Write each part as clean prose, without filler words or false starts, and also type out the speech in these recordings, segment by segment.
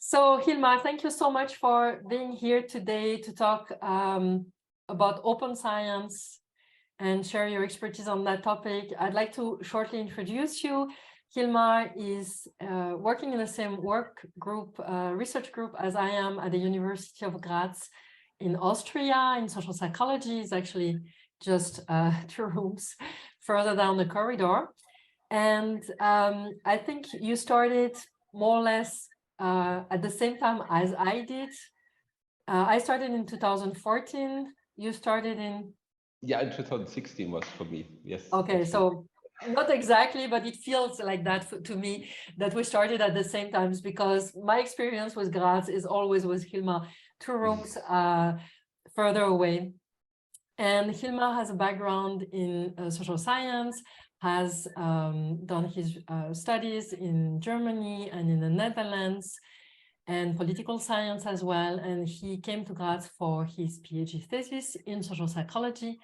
So Hilmar, thank you so much for being here today to talk about open science and share your expertise on that topic. I'd like to shortly introduce you. Hilmar is working in the same work group, research group as I am at the University of Graz in Austria in social psychology. It's actually just 2 rooms further down the corridor. And I think you started more or less at the same time as I did. I started in 2014. You started in? Yeah, in 2016 was for me, yes. Okay, actually. so not exactly, but it feels like that to me, that we started at the same times, because my experience with Graz is always with Hilmar, 2 rooms further away. And Hilmar has a background in social science, has done his studies in Germany and in the Netherlands, and political science as well. And he came to Graz for his PhD thesis in social psychology.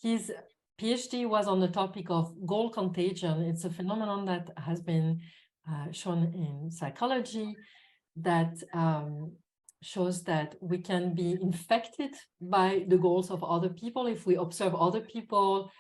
His PhD was on the topic of goal contagion. It's a phenomenon that has been shown in psychology that shows that we can be infected by the goals of other people if we observe other people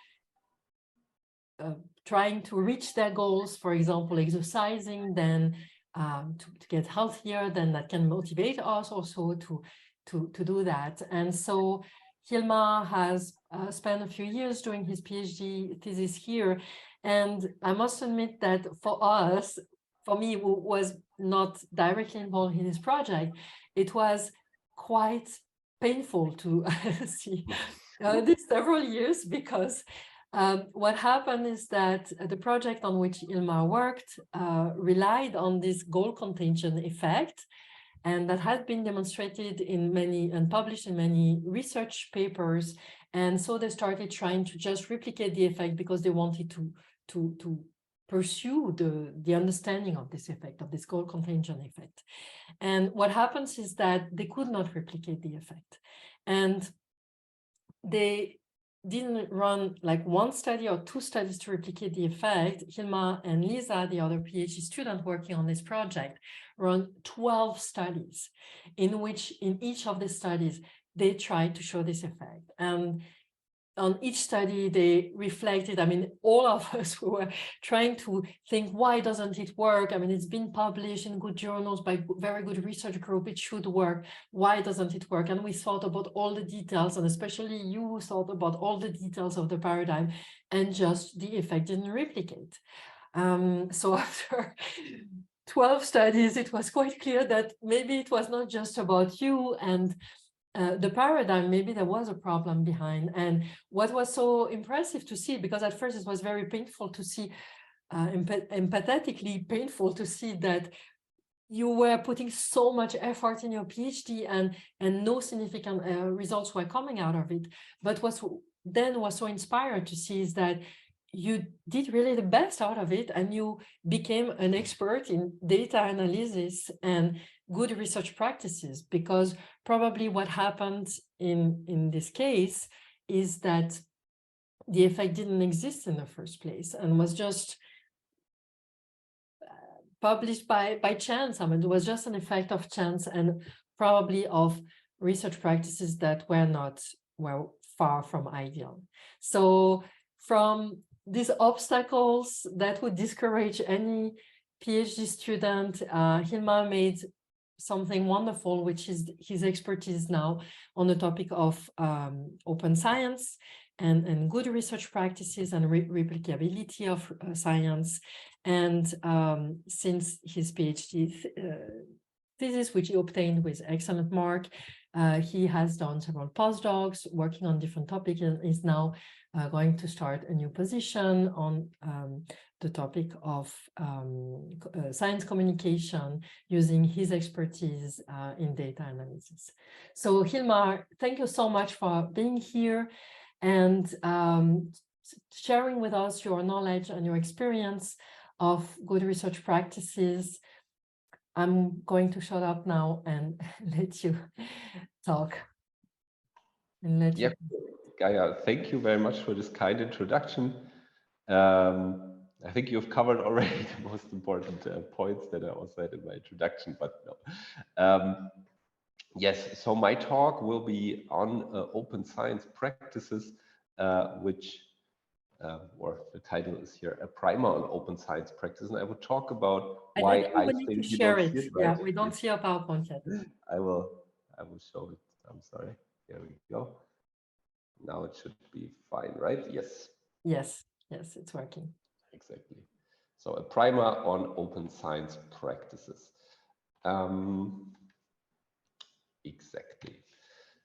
trying to reach their goals, for example, exercising, then to get healthier, then that can motivate us also to do that. And so Hilmar has spent a few years doing his PhD thesis here. And I must admit that for us, for me, who was not directly involved in this project, it was quite painful to see these several years, because what happened is that the project on which Hilmar worked relied on this goal contagion effect, and that had been demonstrated in many and published in many research papers. And so they started trying to just replicate the effect because they wanted to pursue the understanding of this effect, of this goal contagion effect. And what happens is that they could not replicate the effect. And they didn't run like 1 study or 2 studies to replicate the effect. Hilmar and Lisa, the other PhD student working on this project, run 12 studies in which in each of the studies, they tried to show this effect. And on each study, they reflected, I mean, all of us were trying to think, why doesn't it work? I mean, it's been published in good journals by very good research group, it should work. Why doesn't it work? And we thought about all the details, and especially you thought about all the details of the paradigm, and just the effect didn't replicate. So after 12 studies, it was quite clear that maybe it was not just about you and the paradigm, maybe there was a problem behind. And what was so impressive to see, because at first it was very painful to see, empathetically painful to see that you were putting so much effort in your PhD and no significant results were coming out of it. But what then was so inspired to see is that you did really the best out of it, and you became an expert in data analysis and good research practices, because probably what happened in this case is that the effect didn't exist in the first place and was just published by chance. I mean, it was just an effect of chance and probably of research practices that were far from ideal. So from these obstacles that would discourage any PhD student, Hilmar made something wonderful, which is his expertise now on the topic of open science and good research practices and replicability of science. And since his PhD thesis, which he obtained with excellent mark, he has done several postdocs working on different topics, and is now going to start a new position on the topic of science communication using his expertise in data analysis. So Hilmar, thank you so much for being here and sharing with us your knowledge and your experience of good research practices. I'm going to shut up now and let you talk. And let you... Gaia, thank you very much for this kind introduction. I think you've covered already the most important points that I also had in my introduction, but no. Yes, so my talk will be on open science practices, which, or the title is here, a primer on open science practices. And I will talk about I why think we I will need to think you share don't it. see it, Yeah, right? we don't Yes, see our PowerPoint yet. I will, I will show it. I'm sorry. Here we go. Now it should be fine, right? Yes, Yes, yes, it's working. exactly. So a primer on open science practices. Exactly.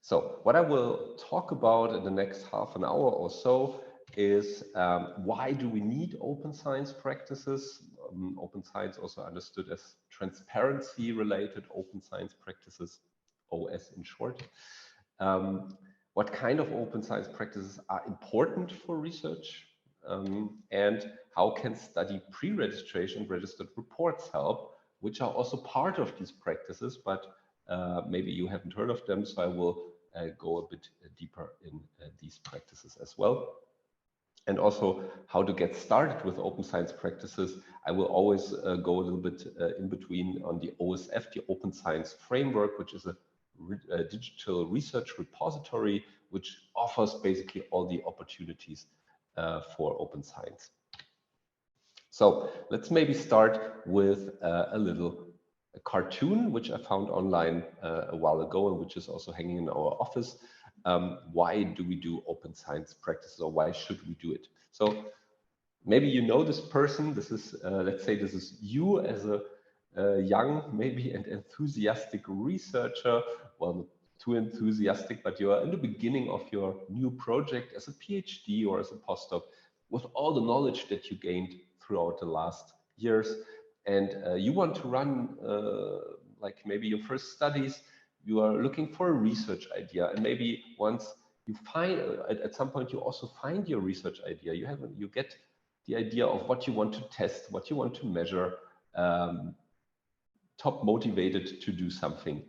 So what I will talk about in the next half an hour or so is why do we need open science practices? Open science also understood as transparency related open science practices, OS in short. What kind of open science practices are important for research? And how can study pre-registration registered reports help, which are also part of these practices, but maybe you haven't heard of them, so I will go a bit deeper in these practices as well. And also how to get started with open science practices. I will always go a little bit in between on the OSF, the Open Science Framework, which is a digital research repository, which offers basically all the opportunities for open science. So let's maybe start with a little cartoon, which I found online a while ago, and which is also hanging in our office. Why do we do open science practices, or why should we do it? So maybe you know this person. This is, let's say, this is you as a young, maybe, and enthusiastic researcher. Well, not too enthusiastic, but you are in the beginning of your new project as a PhD or as a postdoc, with all the knowledge that you gained throughout the last years, and you want to run like maybe your first studies. You are looking for a research idea, and maybe once you find at some point you also find your research idea, you get the idea of what you want to test, what you want to measure, top motivated to do something.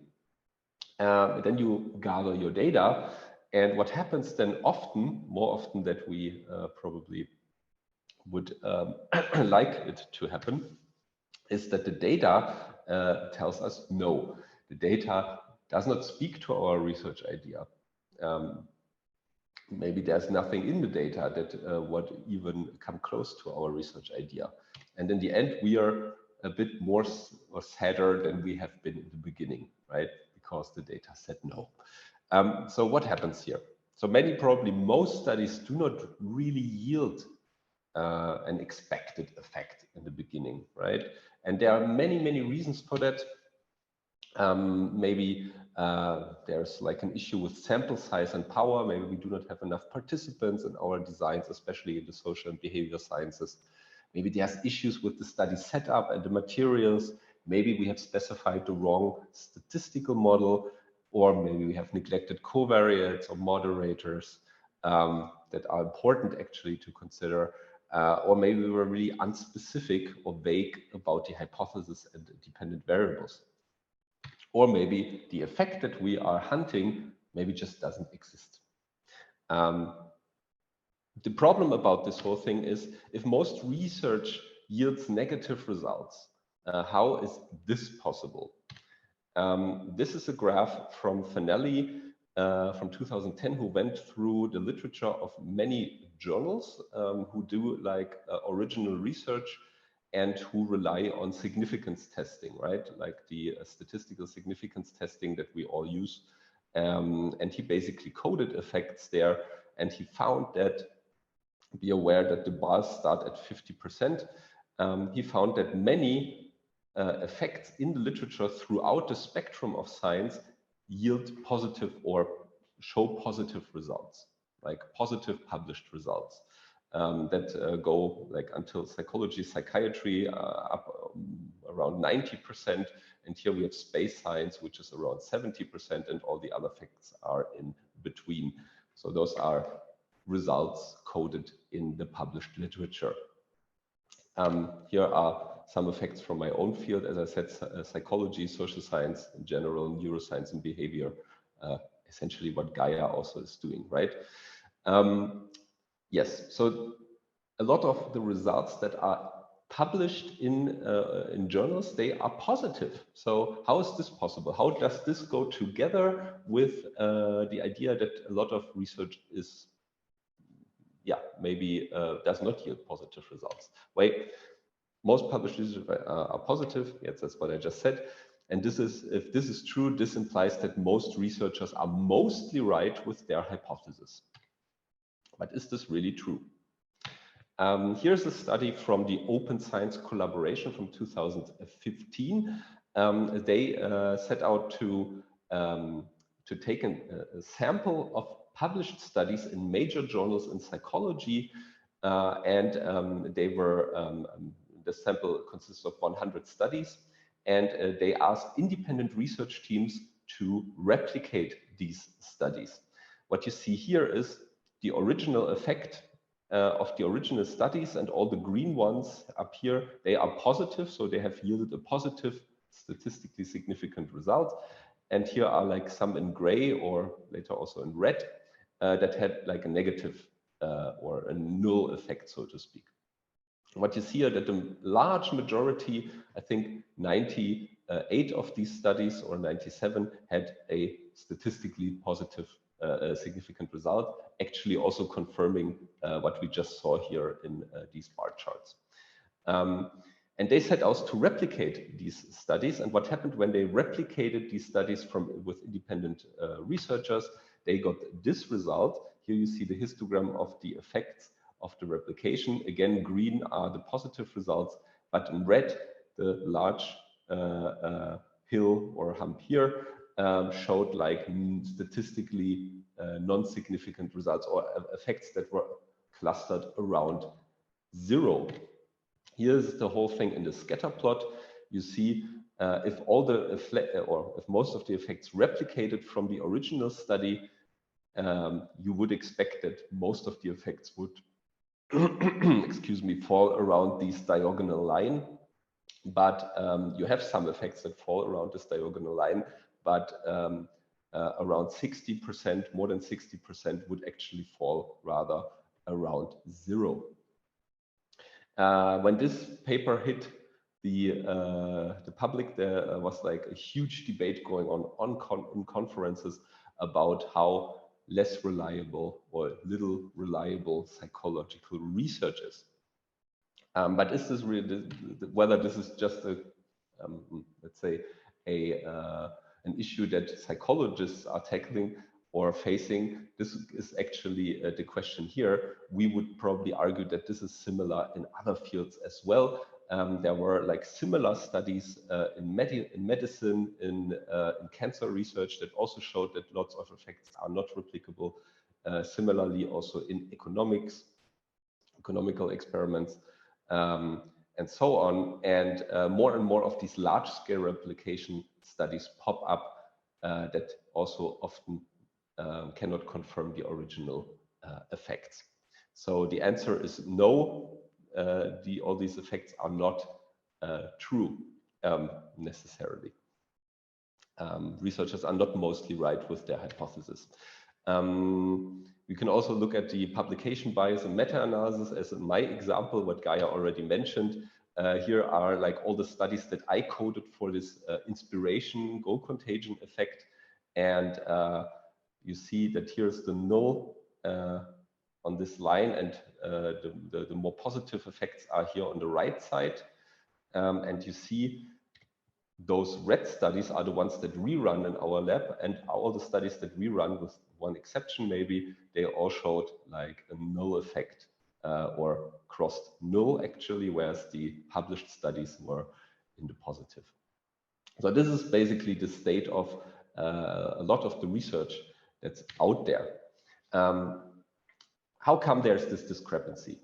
Then you gather your data, and what happens then often, more often than we probably would like it to happen, is that the data tells us no. The data does not speak to our research idea. Maybe there's nothing in the data that would even come close to our research idea. And in the end, we are a bit more or sadder than we have been in the beginning, right? Because the data said no. So what happens here? So probably most studies do not really yield an expected effect in the beginning, right? And there are many reasons for that. Maybe there's like an issue with sample size and power. Maybe we do not have enough participants in our designs, especially in the social and behavior sciences. Maybe there's issues with the study setup and the materials. Maybe we have specified the wrong statistical model, or maybe we have neglected covariates or moderators that are important actually to consider. Or maybe we were really unspecific or vague about the hypothesis and the dependent variables. Or maybe the effect that we are hunting maybe just doesn't exist. The problem about this whole thing is, if most research yields negative results, how is this possible? This is a graph from Fanelli from 2010, who went through the literature of many journals who do like original research and who rely on significance testing, right? Like the statistical significance testing that we all use. And he basically coded effects there, and he found that, be aware that the bars start at 50%. He found that many effects in the literature throughout the spectrum of science yield positive or show positive results, like positive published results that go like until psychology, psychiatry up around 90%. And here we have space science, which is around 70%, and all the other facts are in between. So those are results coded in the published literature. Here are some effects from my own field. As I said, psychology, social science in general, neuroscience and behavior, essentially what Gaia also is doing, right? Yes, so a lot of the results that are published in journals, they are positive. So how is this possible? How does this go together with the idea that a lot of research is, yeah, maybe does not yield positive results? Wait, most published research are positive. Yes, that's what I just said. And this is, if this is true, this implies that most researchers are mostly right with their hypothesis. But is this really true? Here's a study from the Open Science Collaboration from 2015. They set out to take a sample of published studies in major journals in psychology, the sample consists of 100 studies, and they asked independent research teams to replicate these studies. What you see here is the original effect of the original studies, and all the green ones up here, they are positive, so they have yielded a positive, statistically significant result. And here are like some in gray, or later also in red, that had like a negative or a null effect, so to speak. What you see are that the large majority, I think 98 of these studies or 97, had a statistically positive significant result, actually also confirming what we just saw here in these bar charts. And they set out to replicate these studies. And what happened when they replicated these studies with independent researchers, they got this result. Here you see the histogram of the effects of the replication. Again, green are the positive results, but in red, the large hill or hump here showed like statistically non-significant results, or effects that were clustered around 0. Here's the whole thing in the scatter plot. You see if all the if most of the effects replicated from the original study, you would expect that most of the effects would excuse me, fall around this diagonal line. But you have some effects that fall around this diagonal line, but around 60%, more than 60% would actually fall rather around 0. When this paper hit the public, there was like a huge debate going on in conferences about how less reliable or little reliable psychological research is. But is this really, whether this is just a, let's say, an issue that psychologists are tackling or facing, this is actually the question here. We would probably argue that this is similar in other fields as well. There were like similar studies in medicine, in cancer research that also showed that lots of effects are not replicable. Similarly, also in economical experiments, and so on. And more of these large-scale replication studies pop up that also often cannot confirm the original effects. So the answer is no. All these effects are not true necessarily. Researchers are not mostly right with their hypothesis. We can also look at the publication bias and meta-analysis as in my example, what Gaia already mentioned. Here are like all the studies that I coded for this inspiration goal contagion effect. And you see that here's the null on this line, and the more positive effects are here on the right side. And you see those red studies are the ones that we run in our lab, and all the studies that we run, with one exception maybe, they all showed like a null effect or crossed null actually, whereas the published studies were in the positive. So this is basically the state of a lot of the research that's out there. How come there's this discrepancy?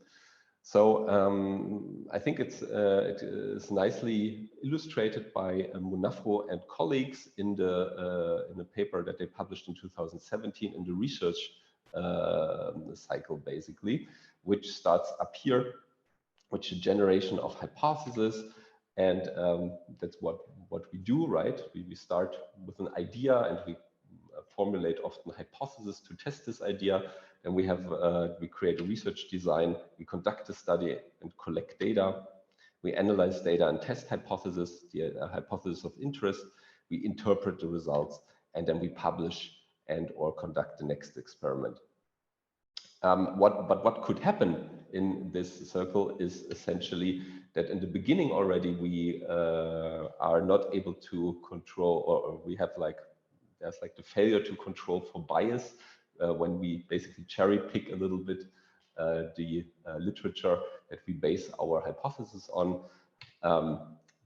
So I think it is nicely illustrated by Munafro and colleagues in the paper that they published in 2017 in the research cycle, basically, which starts up here, which is generation of hypotheses. And that's what we do, right? We start with an idea and we formulate often hypotheses to test this idea. Then we create a research design, we conduct a study and collect data. We analyze data and test hypotheses, the hypothesis of interest. We interpret the results, and then we publish and or conduct the next experiment. What could happen in this circle is essentially that in the beginning already we are not able to control, or we have there's the failure to control for bias when we basically cherry pick a little bit the literature that we base our hypothesis on.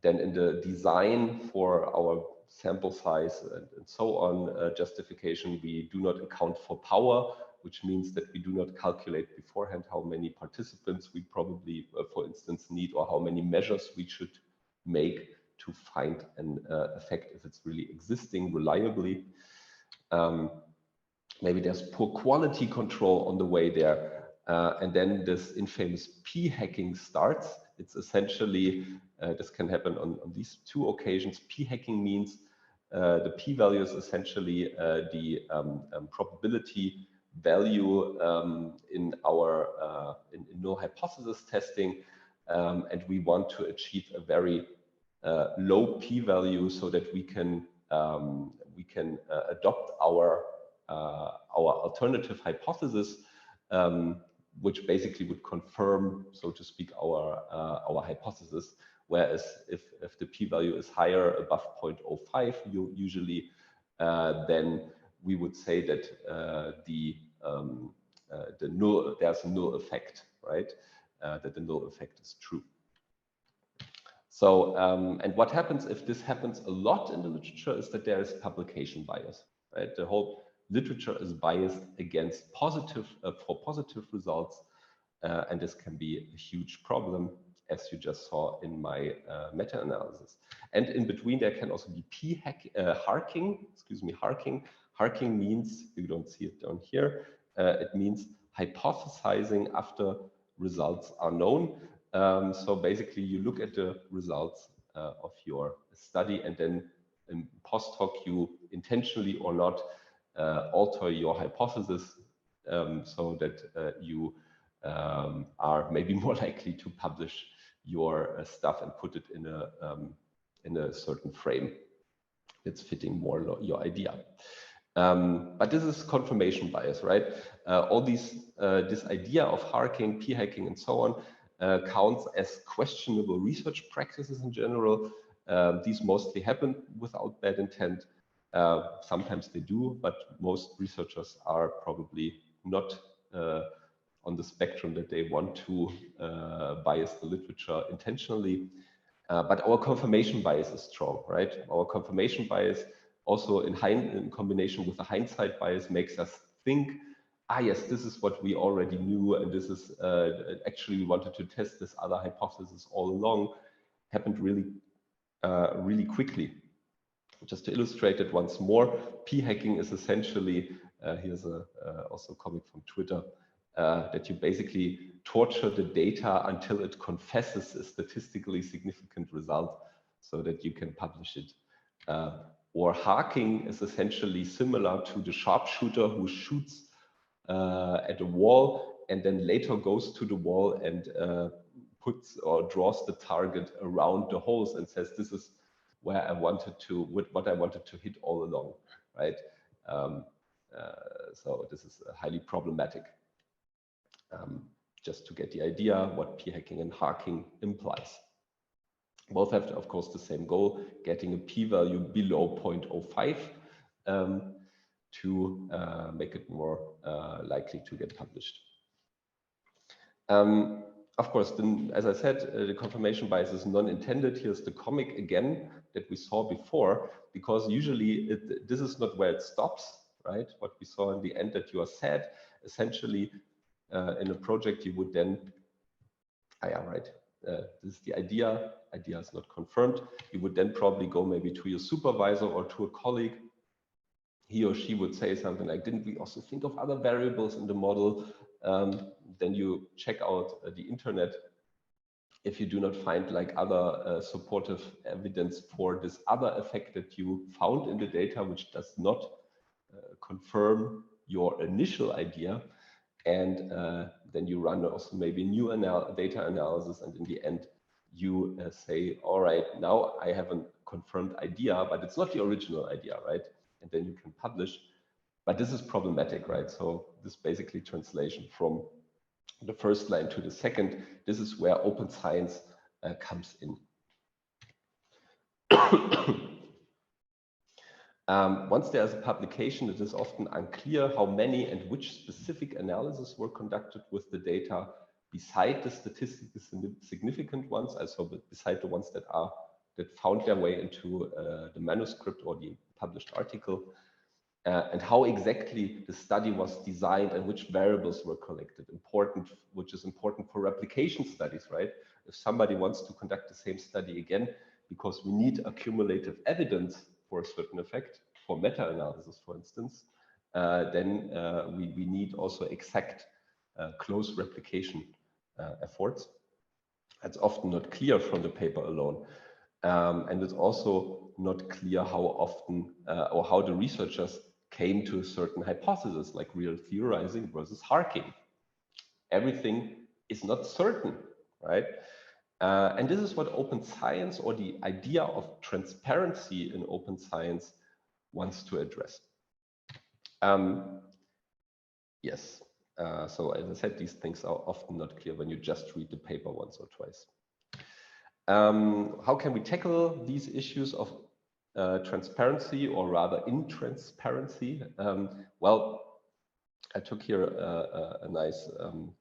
Then in the design for our sample size and so on justification, we do not account for power, which means that we do not calculate beforehand how many participants we probably, for instance, need, or how many measures we should make to find an effect if it's really existing reliably. Maybe there's poor quality control on the way there. And then this infamous p-hacking starts. It's essentially, this can happen on these two occasions. P-hacking means the p-value is essentially the probability value in our in null hypothesis testing, and we want to achieve a very low p-value so that we can adopt our alternative hypothesis, which basically would confirm, so to speak, our hypothesis. Whereas if the p-value is higher, above 0.05, usually then we would say that there's a null effect, right? That the null effect is true. So, and what happens if this happens a lot in the literature is that there is publication bias, right? The whole literature is biased against positive, for positive results, and this can be a huge problem, as you just saw in my meta-analysis. And in between, there can also be harking. Harking means, you don't see it down here, it means hypothesizing after results are known. So basically, you look at the results of your study, and then in post hoc, you intentionally or not alter your hypothesis so that you are maybe more likely to publish your stuff and put it in a certain frame that's fitting more your idea. But this is confirmation bias, right? All these, this idea of harking, p-hacking, and so on counts as questionable research practices in general. These mostly happen without bad intent. Sometimes they do, but most researchers are probably not on the spectrum that they want to bias the literature intentionally. But our confirmation bias is strong, right? Our confirmation bias also in combination with the hindsight bias makes us think, yes, this is what we already knew, and this is actually we wanted to test this other hypothesis all along. Happened really quickly. Just to illustrate it once more, p-hacking is essentially, here's also a comment from Twitter, that you basically torture the data until it confesses a statistically significant result so that you can publish it. Or harking is essentially similar to the sharpshooter who shoots at a wall and then later goes to the wall and puts or draws the target around the holes and says, this is where I wanted to, what I wanted to hit all along, right? So this is highly problematic. Just to get the idea what p-hacking and harking implies. Both have, of course, the same goal, getting a p-value below 0.05 to make it more likely to get published. Of course, then, as I said, the confirmation bias is non-intended. Here's the comic again that we saw before, because usually this is not where it stops, right? What we saw in the end that you are sad, essentially in a project you would then, this is the idea is not confirmed. You would then probably go maybe to your supervisor or to a colleague. He or she would say something like, didn't we also think of other variables in the model? Then you check out the internet. If you do not find like other supportive evidence for this other effect that you found in the data, which does not confirm your initial idea, and then you run also maybe new data analysis, and in the end you say, all right, now I have a confirmed idea, but it's not the original idea, right? And then you can publish. But this is problematic, right? So this basically translation from the first line to the second. This is where open science comes in. Once there's a publication, it is often unclear how many and which specific analyses were conducted with the data beside the statistically significant ones, also beside the ones that found their way into the manuscript or the published article, and how exactly the study was designed and which variables were collected. Which is important for replication studies, right? If somebody wants to conduct the same study again, because we need accumulative evidence for a certain effect, for meta-analysis, for instance, then we need also exact close replication efforts. That's often not clear from the paper alone. And it's also not clear how often or how the researchers came to a certain hypothesis, like real theorizing versus harking. Everything is not certain, right? And this is what open science, or the idea of transparency in open science, wants to address. Yes, so as I said, these things are often not clear when you just read the paper once or twice. How can we tackle these issues of transparency, or rather intransparency? Well, I took here a nice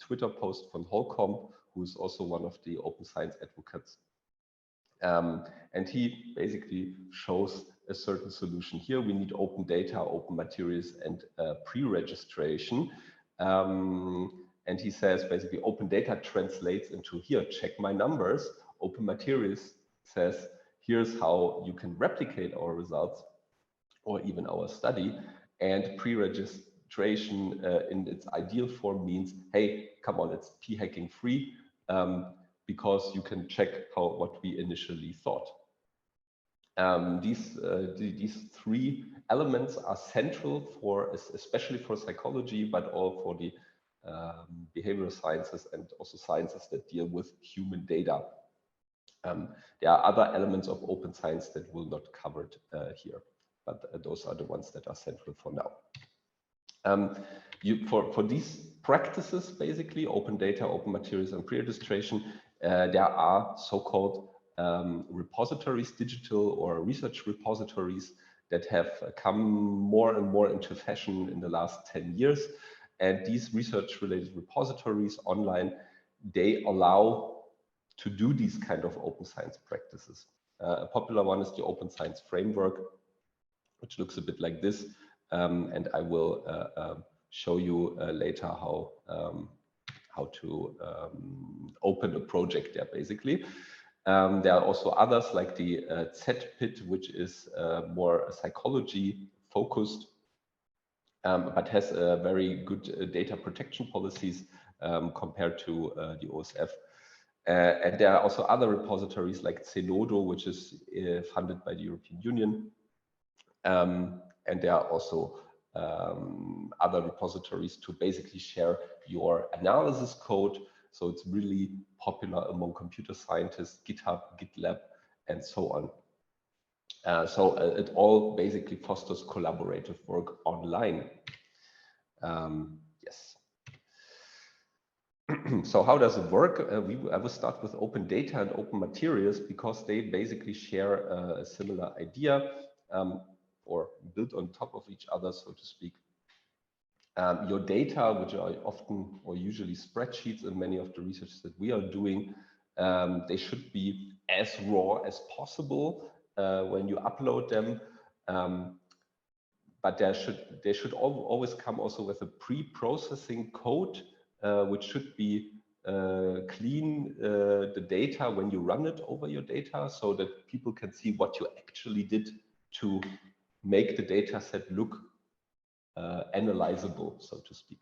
Twitter post from Holcomb, who is also one of the open science advocates. And he basically shows a certain solution here. We need open data, open materials, and pre-registration. And he says basically open data translates into, here, check my numbers. Open materials says, here's how you can replicate our results or even our study. And pre-registration in its ideal form means, hey, come on, it's p-hacking free, because you can check what we initially thought. These three elements are central especially for psychology, but all for the behavioral sciences and also sciences that deal with human data. There are other elements of open science that will not covered here, but those are the ones that are central for now. For these practices, basically, open data, open materials, and pre-registration, there are so-called repositories, digital or research repositories, that have come more and more into fashion in the last 10 years. And these research-related repositories online, they allow to do these kind of open science practices. A popular one is the Open Science Framework, which looks a bit like this. And I will show you later how to open a project there, basically. There are also others like the ZPIT, which is more psychology focused, but has very good data protection policies compared to the OSF. And there are also other repositories like Zenodo, which is funded by the European Union. And there are also other repositories to basically share your analysis code. So it's really popular among computer scientists, GitHub, GitLab, and so on. So it all basically fosters collaborative work online. Yes. So how does it work? I will start with open data and open materials, because they basically share a similar idea, or built on top of each other, so to speak. Your data, which are often or usually spreadsheets in many of the research that we are doing, they should be as raw as possible when you upload them. But they should always come also with a pre-processing code, which should be clean the data when you run it over your data, so that people can see what you actually did to make the data set look analyzable, so to speak.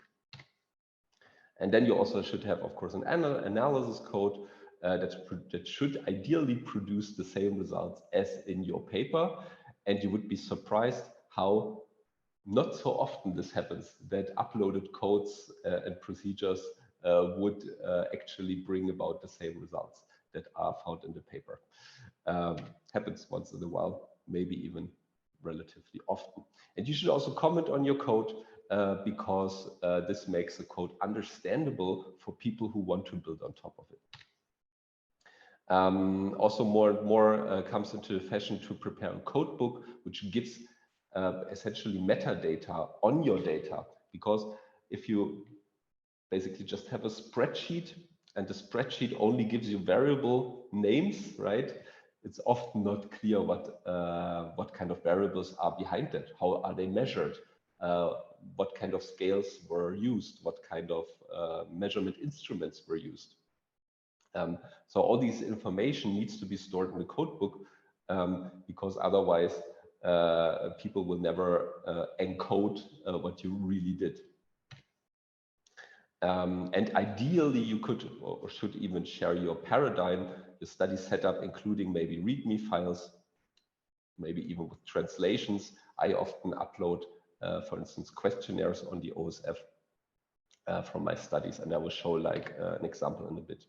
And then you also should have, of course, an analysis code that should ideally produce the same results as in your paper. And you would be surprised how not so often this happens, that uploaded codes and procedures would actually bring about the same results that are found in the paper. Happens once in a while, maybe even relatively often. And you should also comment on your code because this makes the code understandable for people who want to build on top of it. Also, more and more comes into fashion to prepare a code book, which gives essentially metadata on your data. Because if you basically just have a spreadsheet and the spreadsheet only gives you variable names, right? It's often not clear what kind of variables are behind that. How are they measured? What kind of scales were used? What kind of measurement instruments were used? So all these information needs to be stored in the codebook because otherwise people will never encode what you really did. And ideally, you could or should even share your paradigm, the study setup, including maybe README files, maybe even with translations. I often upload, for instance, questionnaires on the OSF from my studies, and I will show like an example in a bit.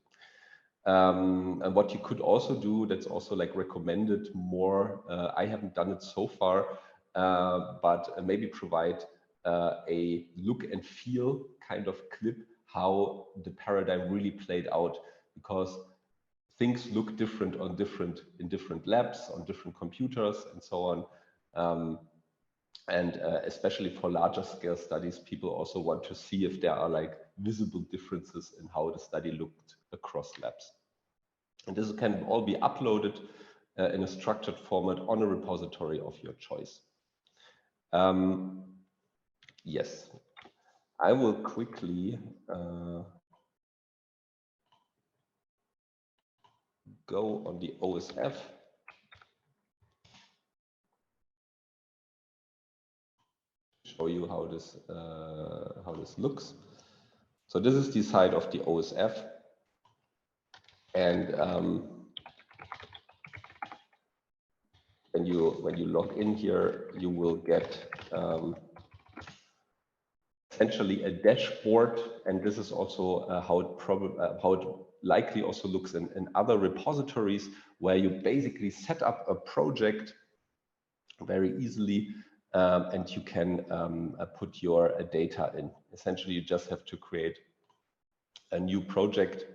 And what you could also do, that's also like recommended more, I haven't done it so far, but maybe provide a look and feel kind of clip how the paradigm really played out, because things look different in different labs, on different computers, and so on. And especially for larger scale studies, people also want to see if there are like visible differences in how the study looked across labs. And this can all be uploaded in a structured format on a repository of your choice. Yes, I will quickly go on the OSF. Show you how this looks. So this is the side of the OSF, and when you log in here, you will get essentially a dashboard, and this is also how it likely also looks in other repositories, where you basically set up a project very easily, and you can put your data in. Essentially, you just have to create a new project,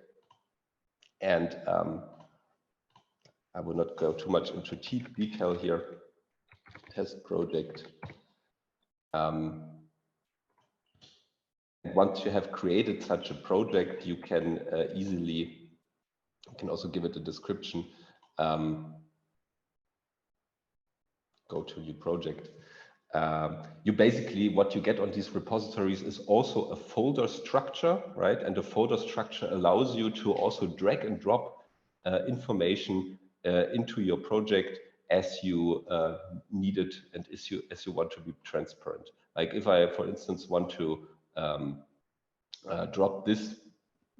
and I will not go too much into detail here. Test project. Once you have created such a project, you can you can also give it a description. Go to new project. You basically, what you get on these repositories is also a folder structure, right? And the folder structure allows you to also drag and drop information into your project as you need it and as you want to be transparent. Like if I, for instance, want to drop this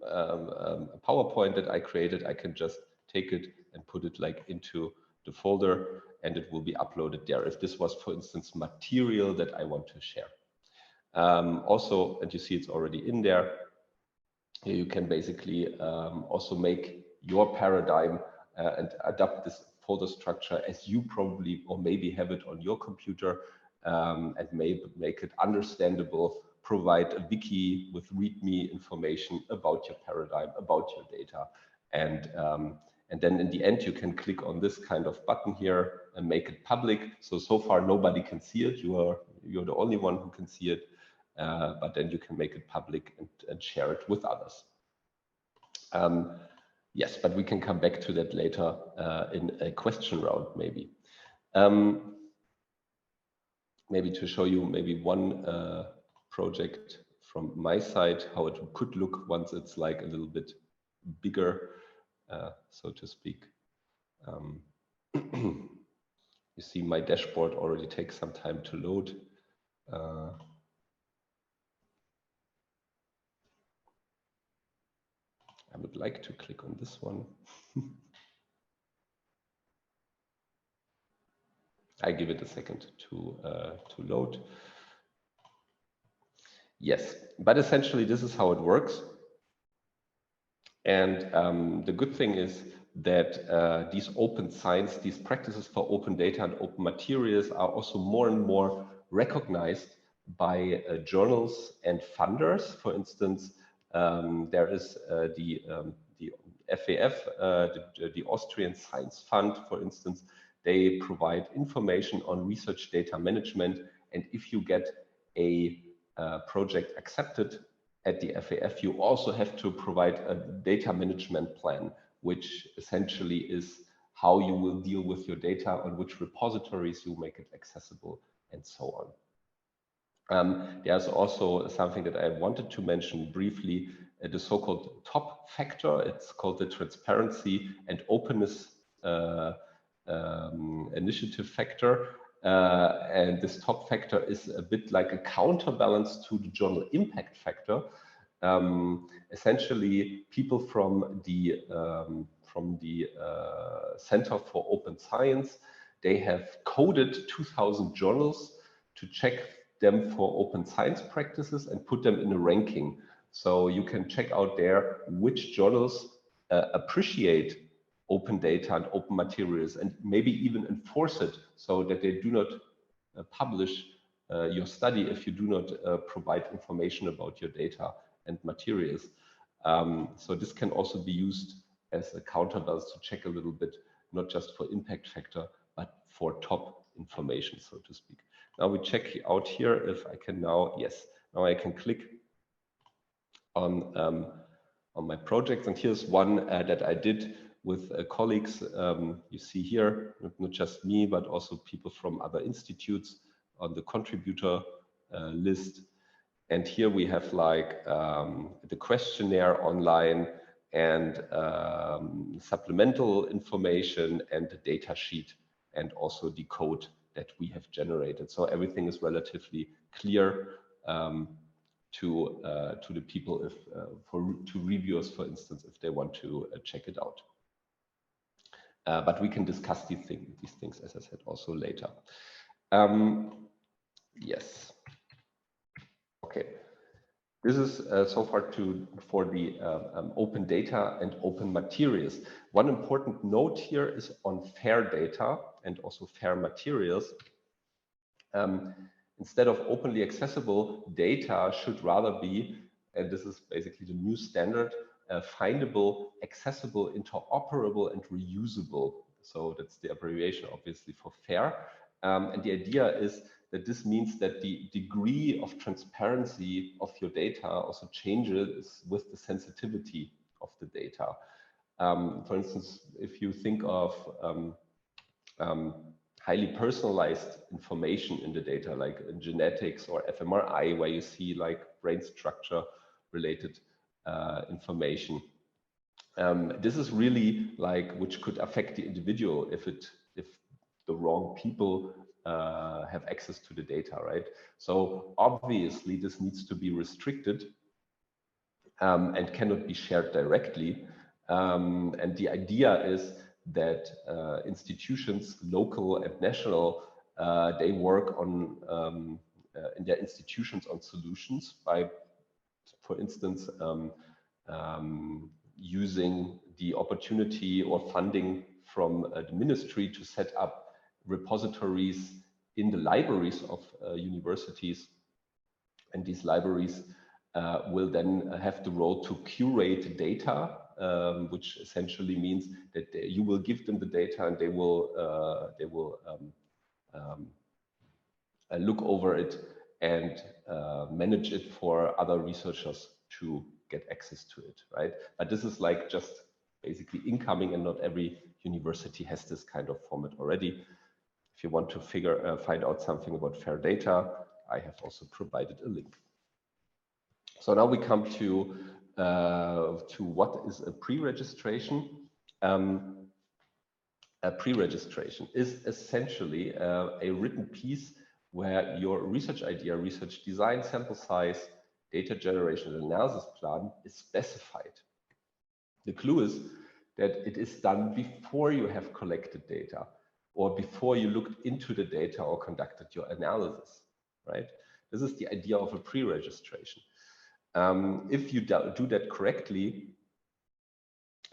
PowerPoint that I created, I can just take it and put it like into the folder, and it will be uploaded there if this was, for instance, material that I want to share. Also, and you see it's already in there, here you can basically also make your paradigm and adapt this folder structure as you probably or maybe have it on your computer, and make it understandable, provide a wiki with README information about your paradigm, about your data, and then in the end, you can click on this kind of button here and make it public. So far, nobody can see it. You're the only one who can see it, but then you can make it public and share it with others. Yes, but we can come back to that later in a question round, maybe. Maybe to show you maybe one project from my side, how it could look once it's like a little bit bigger, so to speak. You see my dashboard already takes some time to load. I would like to click on this one. I give it a second to load. Yes, but essentially this is how it works. And the good thing is that these open science, these practices for open data and open materials are also more and more recognized by journals and funders. For instance, there is the FAF, the Austrian Science Fund, for instance. They provide information on research data management. And if you get a project accepted at the FAF, you also have to provide a data management plan, which essentially is how you will deal with your data, on which repositories you make it accessible, and so on. There's also something that I wanted to mention briefly, the so-called top factor. It's called the transparency and openness initiative factor. And this top factor is a bit like a counterbalance to the journal impact factor. Essentially, people from the Center for Open Science, they have coded 2,000 journals to check them for open science practices and put them in a ranking. So you can check out there which journals appreciate open data and open materials, and maybe even enforce it so that they do not publish your study if you do not provide information about your data and materials. So this can also be used as a counterbalance to check a little bit, not just for impact factor, but for top information, so to speak. Now we check out here if I can now, yes, now I can click on my projects. And here's one that I did with colleagues. You see here, not just me, but also people from other institutes on the contributor list. And here we have like the questionnaire online and supplemental information and the data sheet and also the code that we have generated. So everything is relatively clear to the people, if to reviewers, for instance, if they want to check it out. But we can discuss these things, as I said, also later. Yes. Okay. This is so far for the open data and open materials. One important note here is on fair data and also fair materials. Instead of openly accessible, data should rather be, and this is basically the new standard, findable, accessible, interoperable, and reusable. So that's the abbreviation, obviously, for fair. And the idea is that this means that the degree of transparency of your data also changes with the sensitivity of the data. For instance, if you think of highly personalized information in the data, like in genetics or fMRI, where you see like brain structure related information. This is really like which could affect the individual if the wrong people have access to the data, right? So obviously this needs to be restricted and cannot be shared directly. And the idea is that institutions, local and national, they work on in their institutions on solutions by, for instance, using the opportunity or funding from the ministry to set up repositories in the libraries of universities. And these libraries will then have the role to curate data, which essentially means that you will give them the data and they will look over it and manage it for other researchers to get access to it, right? But this is like just basically incoming, and not every university has this kind of format already. If you want to find out something about fair data, I have also provided a link. So now we come to what is a pre-registration. A pre-registration is essentially a written piece where your research idea, research design, sample size, data generation and analysis plan is specified. The clue is that it is done before you have collected data or before you looked into the data or conducted your analysis, right? This is the idea of a pre-registration. If you do that correctly,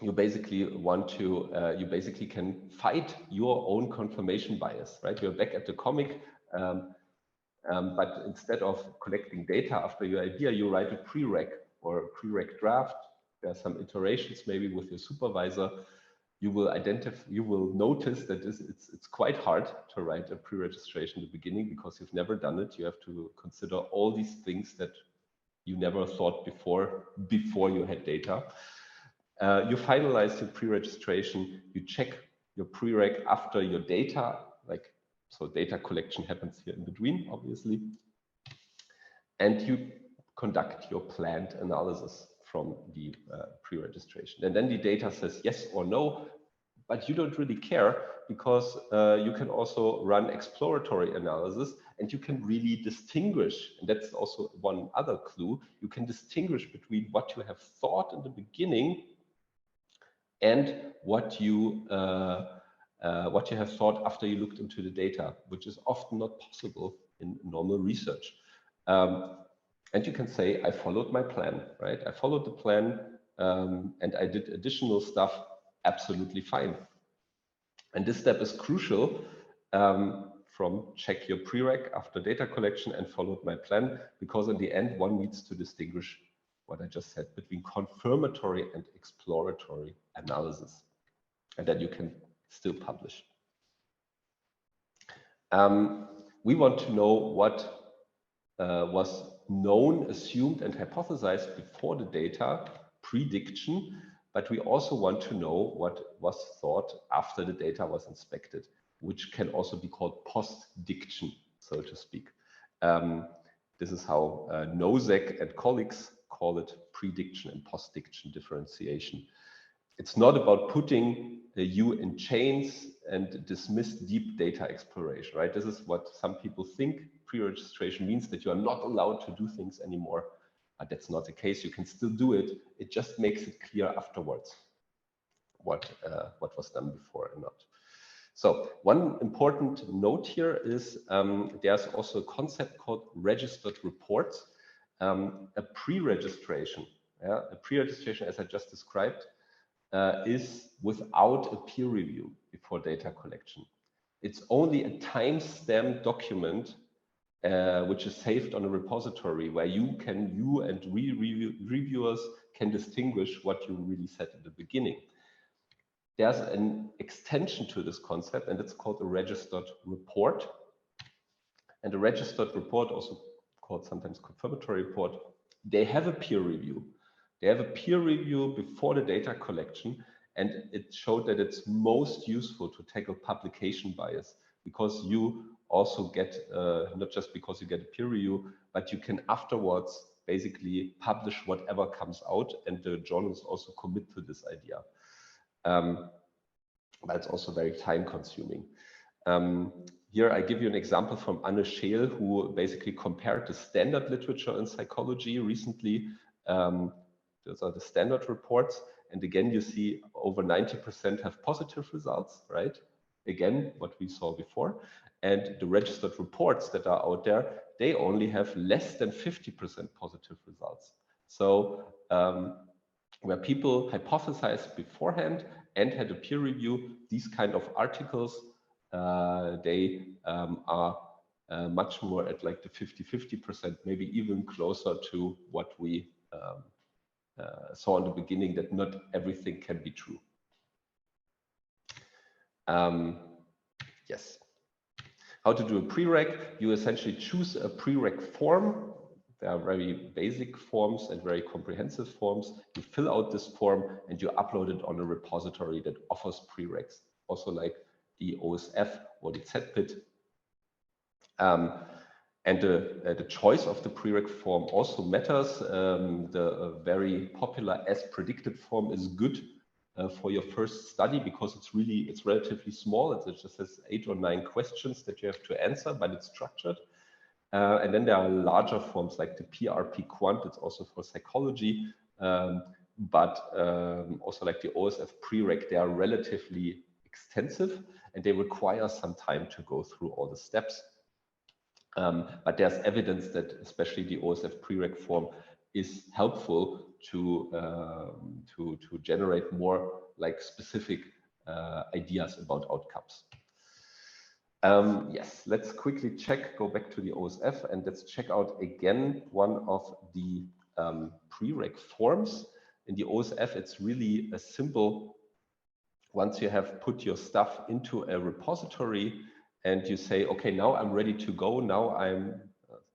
you basically want to, you basically can fight your own confirmation bias, right? You're back at the comic, but instead of collecting data after your idea, you write a prereq or a prereq draft. There are some iterations maybe with your supervisor. You will notice that it's quite hard to write a pre-registration at the beginning because you've never done it. You have to consider all these things that you never thought before you had data. You finalize your pre-registration, you check your prereq after your data, so data collection happens here in between, obviously, and you conduct your planned analysis from the pre-registration. And then the data says yes or no, but you don't really care because you can also run exploratory analysis and you can really distinguish, and that's also one other clue, you can distinguish between what you have thought in the beginning and what you have thought after you looked into the data, which is often not possible in normal research. And you can say, I followed my plan, right? I followed the plan and I did additional stuff absolutely fine. And this step is crucial from check your prereq after data collection and followed my plan, because in the end, one needs to distinguish what I just said between confirmatory and exploratory analysis. And then you can still publish. We want to know what was known, assumed, and hypothesized before the data, prediction, but we also want to know what was thought after the data was inspected, which can also be called post-diction, so to speak. This is how Nosek and colleagues call it prediction and post-diction differentiation. It's not about putting you in chains and dismiss deep data exploration, right? This is what some people think pre-registration means, that you are not allowed to do things anymore. But that's not the case. You can still do it. It just makes it clear afterwards what was done before and not. So one important note here is there's also a concept called registered reports. A pre-registration, a pre-registration, as I just described, is without a peer review before data collection. It's only a time-stamped document which is saved on a repository where you and reviewers can distinguish what you really said at the beginning. There's an extension to this concept, and it's called a registered report. And a registered report, also called sometimes confirmatory report, they have a peer review. They have a peer review before the data collection, and it showed that it's most useful to tackle publication bias, because you also get, not just because you get a peer review, but you can afterwards basically publish whatever comes out, and the journals also commit to this idea. But it's also very time consuming. Here I give you an example from Anne Scheel, who basically compared the standard literature in psychology recently. Those are the standard reports. And again, you see over 90% have positive results, right? Again, what we saw before. And the registered reports that are out there, they only have less than 50% positive results. So where people hypothesized beforehand and had a peer review, these kind of articles, they are much more at like the 50-50%, maybe even closer to what we saw in the beginning, that not everything can be true. Yes. How to do a prereq? You essentially choose a prereq form. There are very basic forms and very comprehensive forms. You fill out this form and you upload it on a repository that offers prereqs, also like the OSF or the ZPIT. And the choice of the prereq form also matters. The very popular as predicted form is good for your first study, because it's relatively small. It just has 8 or 9 questions that you have to answer, but it's structured. And then there are larger forms like the PRP Quant. It's also for psychology, but also like the OSF prereq. They are relatively extensive and they require some time to go through all the steps. But there's evidence that especially the OSF prereq form is helpful to generate more like specific ideas about outcomes. Yes, let's quickly check, go back to the OSF, and let's check out again one of the prereq forms. In the OSF, it's really a simple, once you have put your stuff into a repository and you say, okay, now I'm ready to go, now I'm,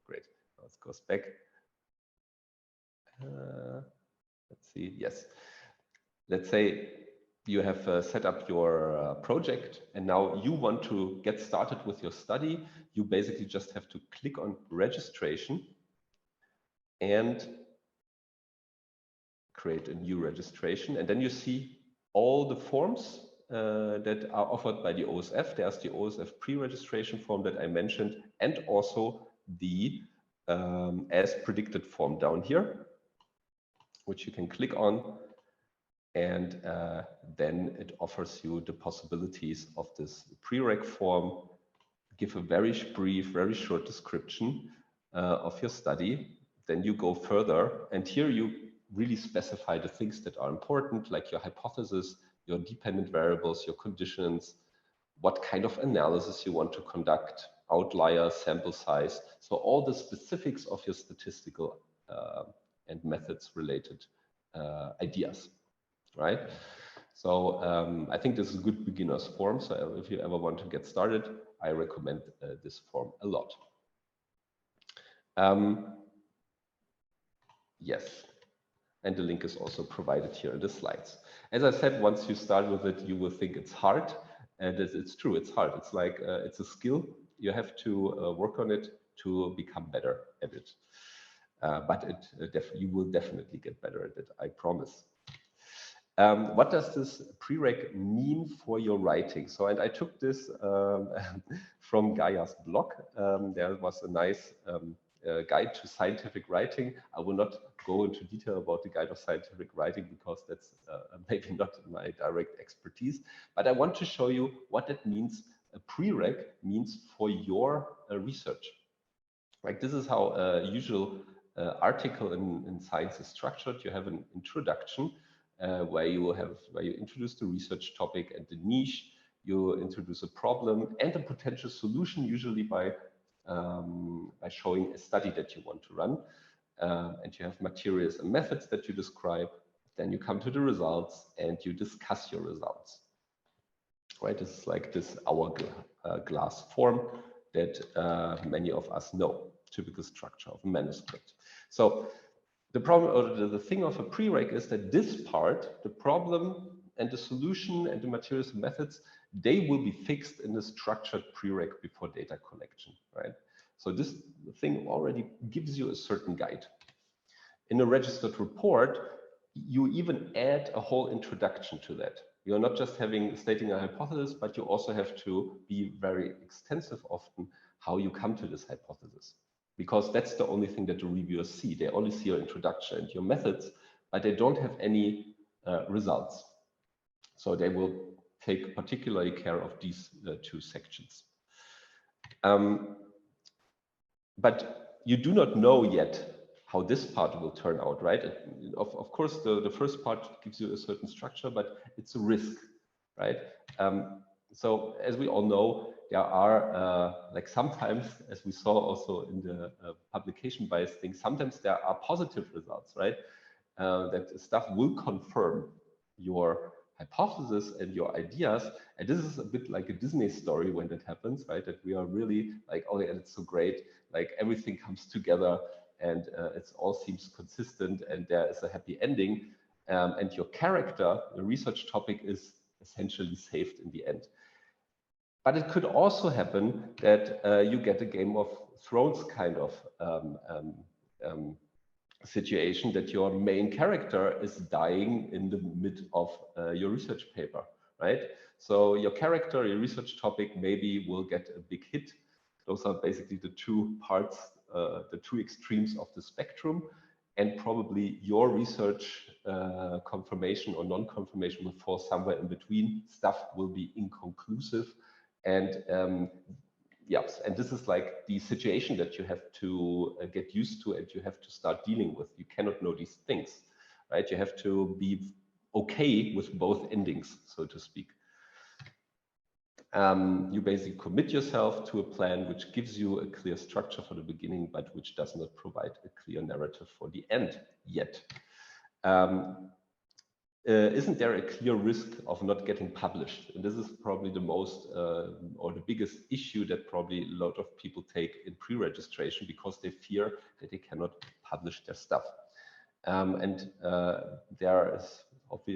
great, let's go back. Let's see, yes. Let's say you have set up your project and now you want to get started with your study. You basically just have to click on registration and create a new registration. And then you see all the forms that are offered by the OSF. There's the OSF pre-registration form that I mentioned, and also the as predicted form down here, which you can click on. And then it offers you the possibilities of this prereq form. Give a very brief, very short description of your study. Then you go further, and here you really specify the things that are important, like your hypothesis, your dependent variables, your conditions, what kind of analysis you want to conduct, outliers, sample size. So all the specifics of your statistical and methods related ideas. Right? So I think this is a good beginner's form. So if you ever want to get started, I recommend this form a lot. Yes, and the link is also provided here in the slides. As I said, once you start with it, you will think it's hard, and it's true, it's hard. It's like it's a skill. You have to work on it to become better at it. But you will definitely get better at it, I promise. What does this prereq mean for your writing? So, and I took this from Gaia's blog. There was a nice guide to scientific writing. I will not go into detail about the guide of scientific writing because that's maybe not my direct expertise, but I want to show you what it means, a prereq means for your research. Like this is how a usual article in science is structured. You have an introduction, where you introduce the research topic and the niche. You introduce a problem and a potential solution, usually by showing a study that you want to run. And you have materials and methods that you describe. Then you come to the results and you discuss your results. Right? This is like this hourglass form that many of us know, typical structure of a manuscript. So the problem, or the thing of a prereq, is that this part, the problem and the solution and the materials and methods, they will be fixed in the structured prereq before data collection, right? So this thing already gives you a certain guide. In a registered report, you even add a whole introduction to that. You're not just stating a hypothesis, but you also have to be very extensive often how you come to this hypothesis. Because that's the only thing that the reviewers see. They only see your introduction and your methods, but they don't have any results. So they will take particularly care of these two sections. But you do not know yet how this part will turn out, right? Of course, the first part gives you a certain structure, but it's a risk, right? So as we all know, there are like sometimes, as we saw also in the publication bias thing, sometimes there are positive results, right? That stuff will confirm your hypothesis and your ideas. And this is a bit like a Disney story when that happens, right? That we are really like, oh, yeah, it's so great. Like everything comes together and it all seems consistent and there is a happy ending. And your character, the research topic, is essentially saved in the end. But it could also happen that you get a Game of Thrones kind of situation, that your main character is dying in the mid of your research paper, right? So your character, your research topic maybe will get a big hit. Those are basically the two parts, the two extremes of the spectrum. And probably your research confirmation or non-confirmation will fall somewhere in between. Stuff will be inconclusive. And yes, and this is like the situation that you have to get used to and you have to start dealing with. You cannot know these things, right? You have to be okay with both endings, so to speak. You basically commit yourself to a plan which gives you a clear structure for the beginning, but which does not provide a clear narrative for the end yet. Isn't there a clear risk of not getting published? And this is probably the most or the biggest issue that probably a lot of people take in pre-registration, because they fear that they cannot publish their stuff. There is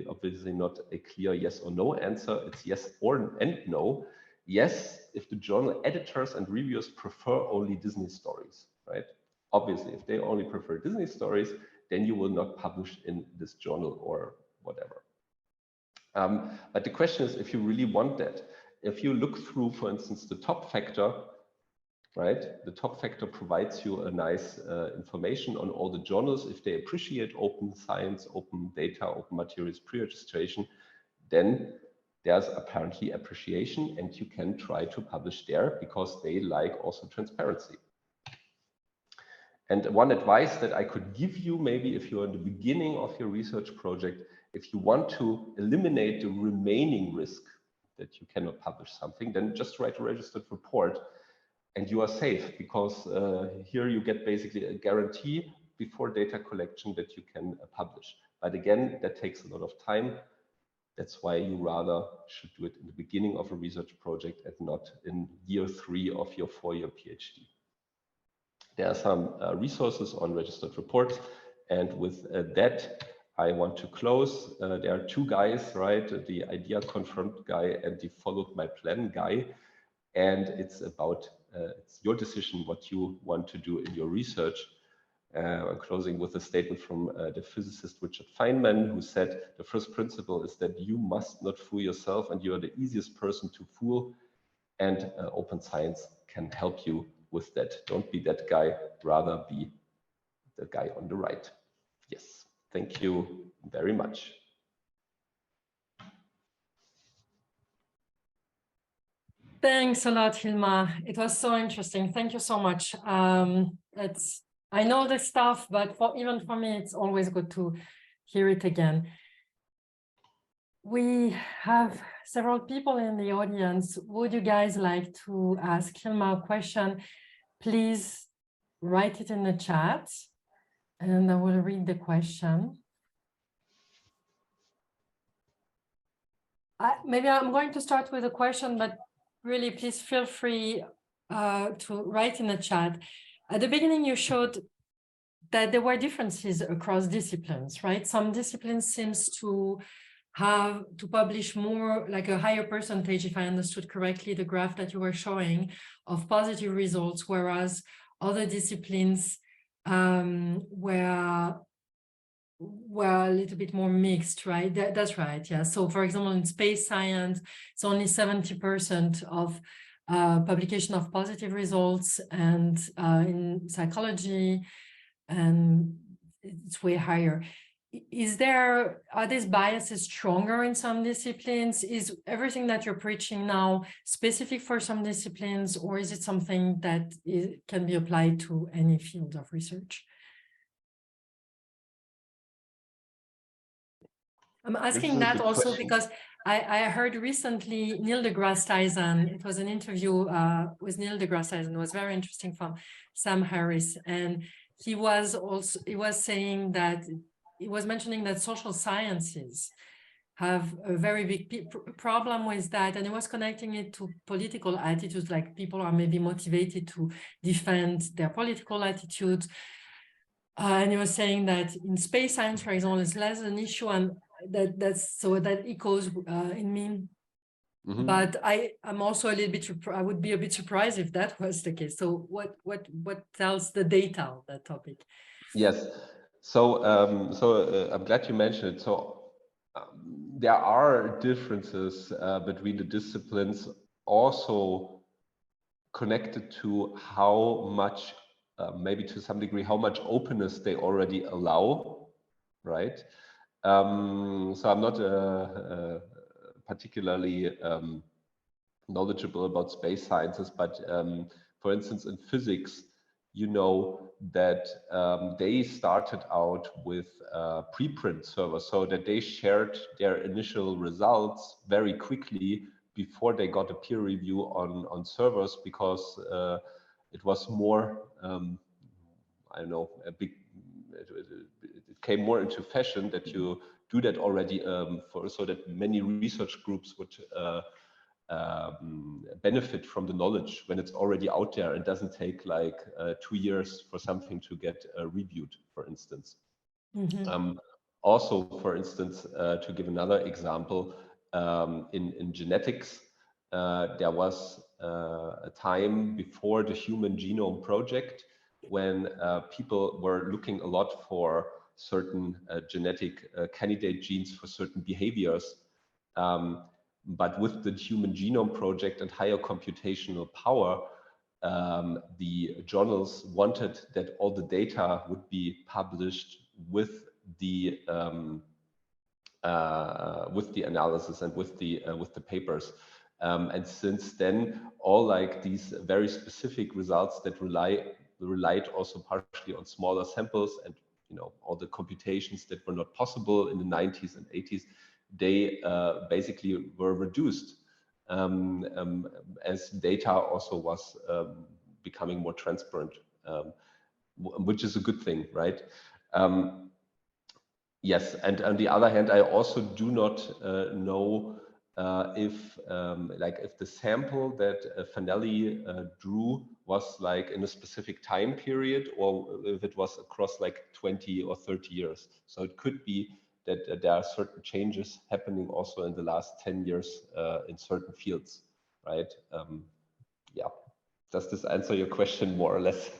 obviously not a clear yes or no answer. It's yes and no. Yes, if the journal editors and reviewers prefer only Disney stories, right? Obviously, if they only prefer Disney stories, then you will not publish in this journal or whatever. But the question is, if you really want that, if you look through, for instance, the top factor, right? The top factor provides you a nice information on all the journals. If they appreciate open science, open data, open materials pre-registration, then there's apparently appreciation, and you can try to publish there because they like also transparency. And one advice that I could give you, maybe if you're in the beginning of your research project, if you want to eliminate the remaining risk that you cannot publish something, then just write a registered report and you are safe, because here you get basically a guarantee before data collection that you can publish. But again, that takes a lot of time. That's why you rather should do it in the beginning of a research project and not in year 3 of your 4-year PhD. There are some resources on registered reports, and with that, I want to close. There are 2 guys, right? The idea confirmed guy and the followed my plan guy. And it's about, it's your decision what you want to do in your research. I'm closing with a statement from the physicist Richard Feynman, who said, the first principle is that you must not fool yourself, and you are the easiest person to fool. And open science can help you with that. Don't be that guy, rather be the guy on the right. Yes, thank you very much. Thanks a lot, Hilmar. It was so interesting. Thank you so much. I know this stuff, but even for me, it's always good to hear it again. We have several people in the audience. Would you guys like to ask Hilmar a question? Please write it in the chat and I will read the question. Maybe I'm going to start with a question, but really, please feel free to write in the chat. At the beginning, you showed that there were differences across disciplines, right? Some disciplines seems to have to publish more, like a higher percentage, if I understood correctly, the graph that you were showing of positive results, whereas other disciplines were a little bit more mixed, right? That's right, yeah. So for example, in space science, it's only 70% of publication of positive results, and in psychology, and it's way higher. Are these biases stronger in some disciplines? Is everything that you're preaching now specific for some disciplines, or is it something that can be applied to any field of research? I'm asking that also because I heard recently Neil deGrasse Tyson, it was an interview with Neil deGrasse Tyson, it was very interesting, from Sam Harris, and he was saying that, he was mentioning that social sciences have a very big problem with that, and he was connecting it to political attitudes, like people are maybe motivated to defend their political attitudes. And he was saying that in space science, for example, it's less an issue, and that echoes in me. Mm-hmm. But I'm also a little bit, I would be a bit surprised if that was the case. So what tells the data on that topic? Yes. So I'm glad you mentioned it. So there are differences between the disciplines, also connected to how much, maybe to some degree, how much openness they already allow, right? So I'm not particularly knowledgeable about space sciences, but for instance, in physics, you know that they started out with preprint servers, so that they shared their initial results very quickly before they got a peer review on servers, because it was more, I don't know, a big, it came more into fashion that you do that already, so that many research groups would benefit from the knowledge when it's already out there and doesn't take like 2 years for something to get reviewed, for instance. Also, for instance, to give another example, in genetics, there was a time before the Human Genome Project when people were looking a lot for certain genetic candidate genes for certain behaviors. But with the Human Genome Project and higher computational power, the journals wanted that all the data would be published with the analysis and with the papers. And since then, all like these very specific results that relied also partially on smaller samples, and all the computations that were not possible in the 90s and 80s, they basically were reduced as data also was becoming more transparent, which is a good thing, right? Yes, and on the other hand, I also do not know if the sample that Fanelli drew was like in a specific time period, or if it was across like 20 or 30 years. So it could be that there are certain changes happening also in the last 10 years in certain fields, right? Yeah. Does this answer your question more or less?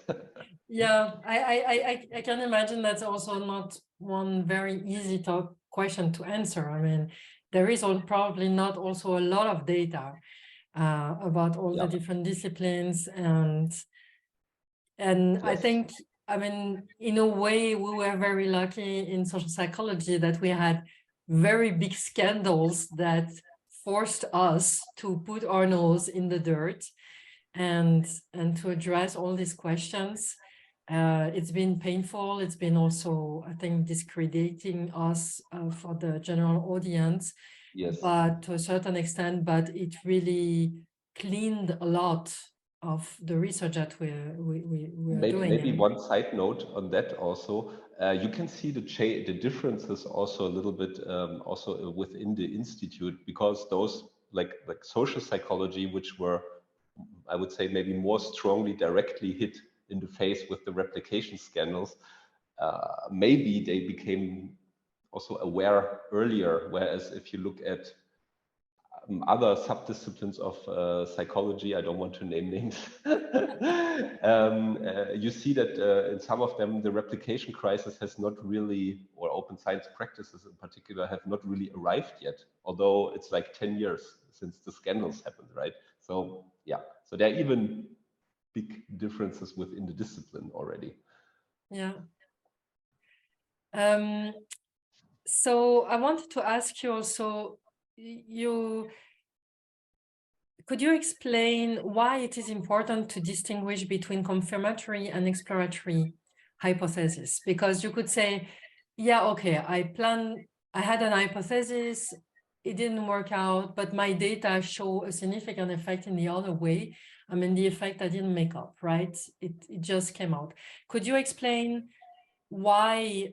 Yeah, I can imagine that's also not one very easy question to answer. I mean, there is probably not also a lot of data about all the different disciplines, and yes. I think, I mean, in a way, we were very lucky in social psychology that we had very big scandals that forced us to put our nose in the dirt and to address all these questions. It's been painful. It's been also, I think, discrediting us for the general audience, yes, but to a certain extent, but it really cleaned a lot of the research that we're doing. Maybe one side note on that also, you can see the differences also a little bit also within the institute, because those like social psychology, which were, I would say, maybe more strongly directly hit in the face with the replication scandals, maybe they became also aware earlier, whereas if you look at other subdisciplines of psychology, I don't want to name names, you see that in some of them, the replication crisis has not really, or open science practices in particular, have not really arrived yet, although it's like 10 years since the scandals happened, right? So yeah, so there are even big differences within the discipline already. Yeah. So I wanted to ask you also, could you explain why it is important to distinguish between confirmatory and exploratory hypothesis? Because you could say, yeah, okay, I had an hypothesis, it didn't work out, but my data show a significant effect in the other way. I mean, the effect I didn't make up, right? It just came out. Could you explain why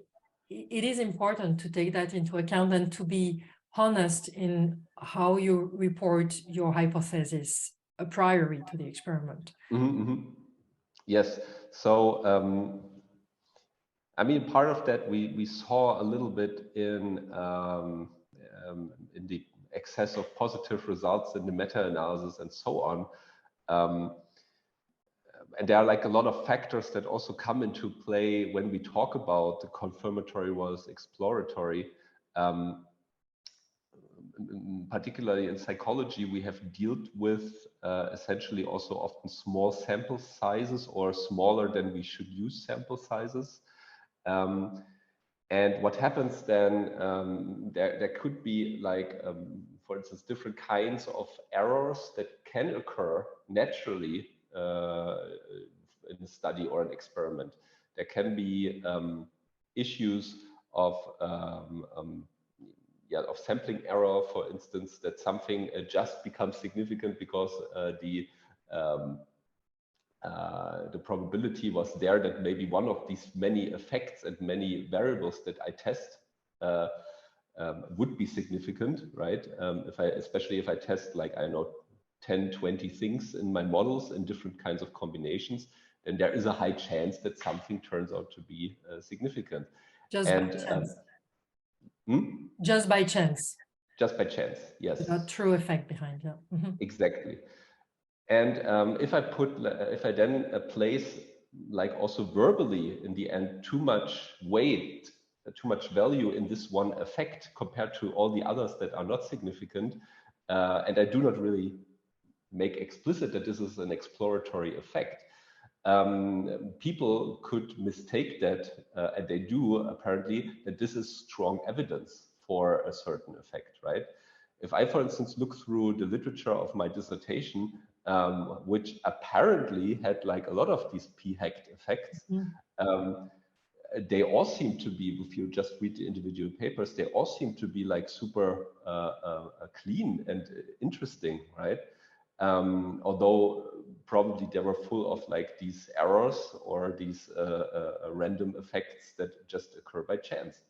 it is important to take that into account and to be honest in how you report your hypothesis prior to the experiment? Yes. So, I mean, part of that we saw a little bit in the excess of positive results in the meta-analysis and so on. And there are like a lot of factors that also come into play when we talk about the confirmatory versus exploratory. Particularly in psychology, we have dealt with essentially also often small sample sizes, or smaller than we should use sample sizes. And what happens then, there could be like, for for instance, different kinds of errors that can occur naturally in a study or an experiment. There can be issues of sampling error, for instance, that something just becomes significant because the probability was there that maybe one of these many effects and many variables that I test would be significant, right? Especially if I test, like, I don't know, 10, 20 things in my models in different kinds of combinations, then there is a high chance that something turns out to be significant. Just by chance. Just by chance. Just by chance, yes. Without true effect behind, yeah. Exactly. And if I then place, like, also verbally in the end, too much weight, too much value in this one effect compared to all the others that are not significant, and I do not really make explicit that this is an exploratory effect, people could mistake that, and they do apparently, that this is strong evidence for a certain effect, right? If I, for instance, look through the literature of my dissertation, which apparently had, like, a lot of these p-hacked effects, they all seem to be, if you just read the individual papers, they all seem to be, like, super clean and interesting, right? Although probably they were full of, like, these errors or these random effects that just occur by chance.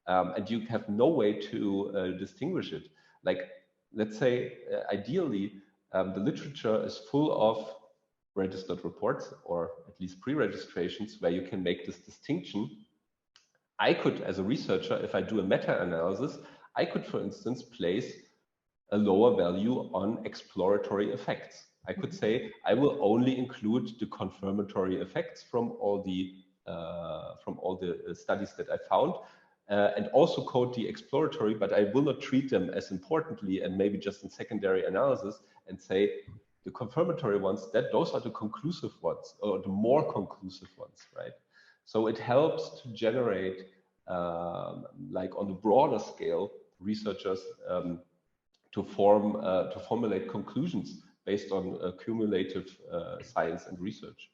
And you have no way to distinguish it. Like, let's say, ideally, the literature is full of registered reports, or at least pre-registrations, where you can make this distinction. I could, as a researcher, if I do a meta-analysis, I could, for instance, place a lower value on exploratory effects. I could say I will only include the confirmatory effects from all the studies that I found, and also code the exploratory, but I will not treat them as importantly and maybe just in secondary analysis, and say the confirmatory ones, that those are the conclusive ones, or the more conclusive ones, right? So it helps to generate, like, on a broader scale, researchers to formulate conclusions based on cumulative science and research.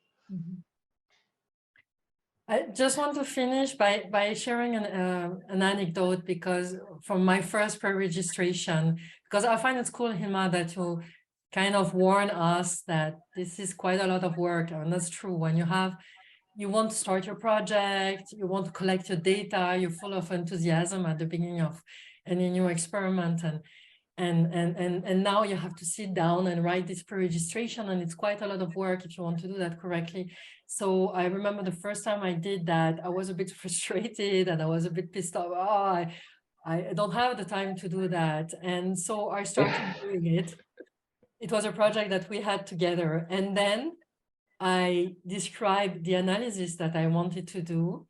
I just want to finish by sharing an anecdote, because from my first pre-registration, because I find it's cool, Hilmar, that you kind of warn us that this is quite a lot of work, and that's true. When you want to start your project, you want to collect your data, you're full of enthusiasm at the beginning of any new experiment, and now you have to sit down and write this pre-registration, and it's quite a lot of work if you want to do that correctly. So I remember the first time I did that, I was a bit frustrated and I was a bit pissed off. Oh, I don't have the time to do that. And so I started doing it. It was a project that we had together. And then I described the analysis that I wanted to do,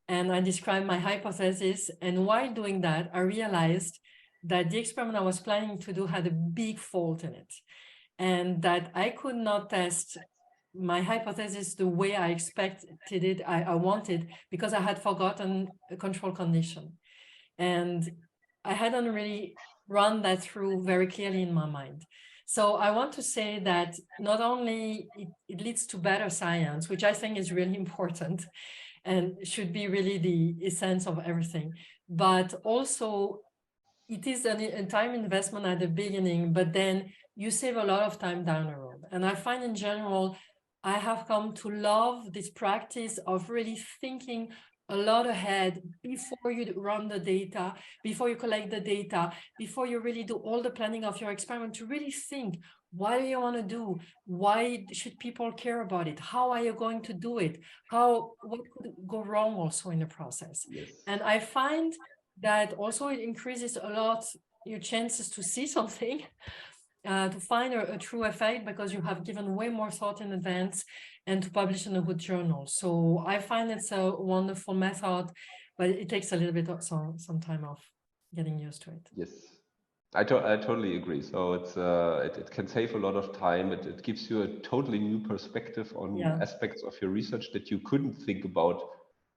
and I described my hypothesis. And while doing that, I realized that the experiment I was planning to do had a big fault in it, and that I could not test my hypothesis the way I expected it, I wanted, because I had forgotten a control condition. And I hadn't really run that through very clearly in my mind. So I want to say that not only it leads to better science, which I think is really important and should be really the essence of everything, but also it is a time investment at the beginning, but then you save a lot of time down the road. And I find in general, I have come to love this practice of really thinking a lot ahead before you run the data, before you collect the data, before you really do all the planning of your experiment, to really think, what do you want to do? Why should people care about it? How are you going to do it? What could go wrong also in the process? Yes. And I find that also it increases a lot your chances to see something, to find a true effect, because you have given way more thought in advance, and to publish in a good journal. So I find it's a wonderful method, but it takes a little bit of some time of getting used to it. Yes, I totally agree. So it can save a lot of time. It gives you a totally new perspective on aspects of your research that you couldn't think about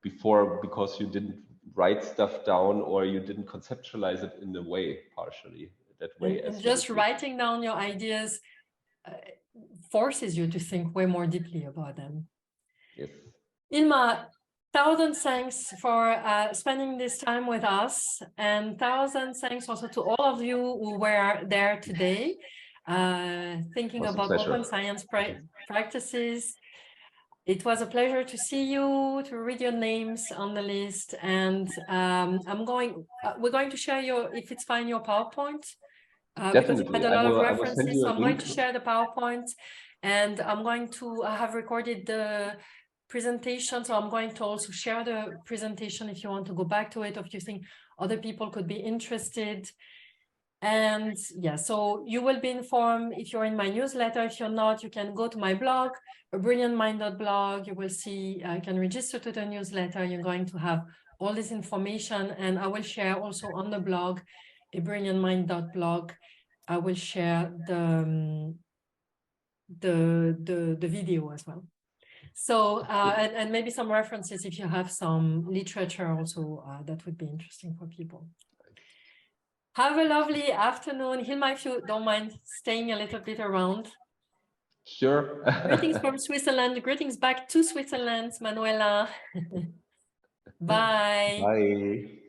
before, because you didn't write stuff down or you didn't conceptualize it in a way partially that way. And as just well. writing down your ideas forces you to think way more deeply about them. Yes. Hilmar, 1,000 thanks for spending this time with us, and 1,000 thanks also to all of you who were there today, thinking about open science practices. It was a pleasure to see you, to read your names on the list, and we're going to share if it's fine, your PowerPoint. Because you had a lot of references, so I'm going to share the PowerPoint, and I'm going to have recorded the presentation, so I'm going to also share the presentation if you want to go back to it, or if you think other people could be interested. And yeah, so you will be informed if you're in my newsletter. If you're not, you can go to my blog, abrilliantmind.blog. You will see, you can register to the newsletter. You're going to have all this information, and I will share also on the blog, abrilliantmind.blog. I will share the video as well. So, and maybe some references if you have some literature also that would be interesting for people. Have a lovely afternoon. Hilmar, if you don't mind staying a little bit around. Sure. Greetings from Switzerland. Greetings back to Switzerland, Manuela. Bye. Bye.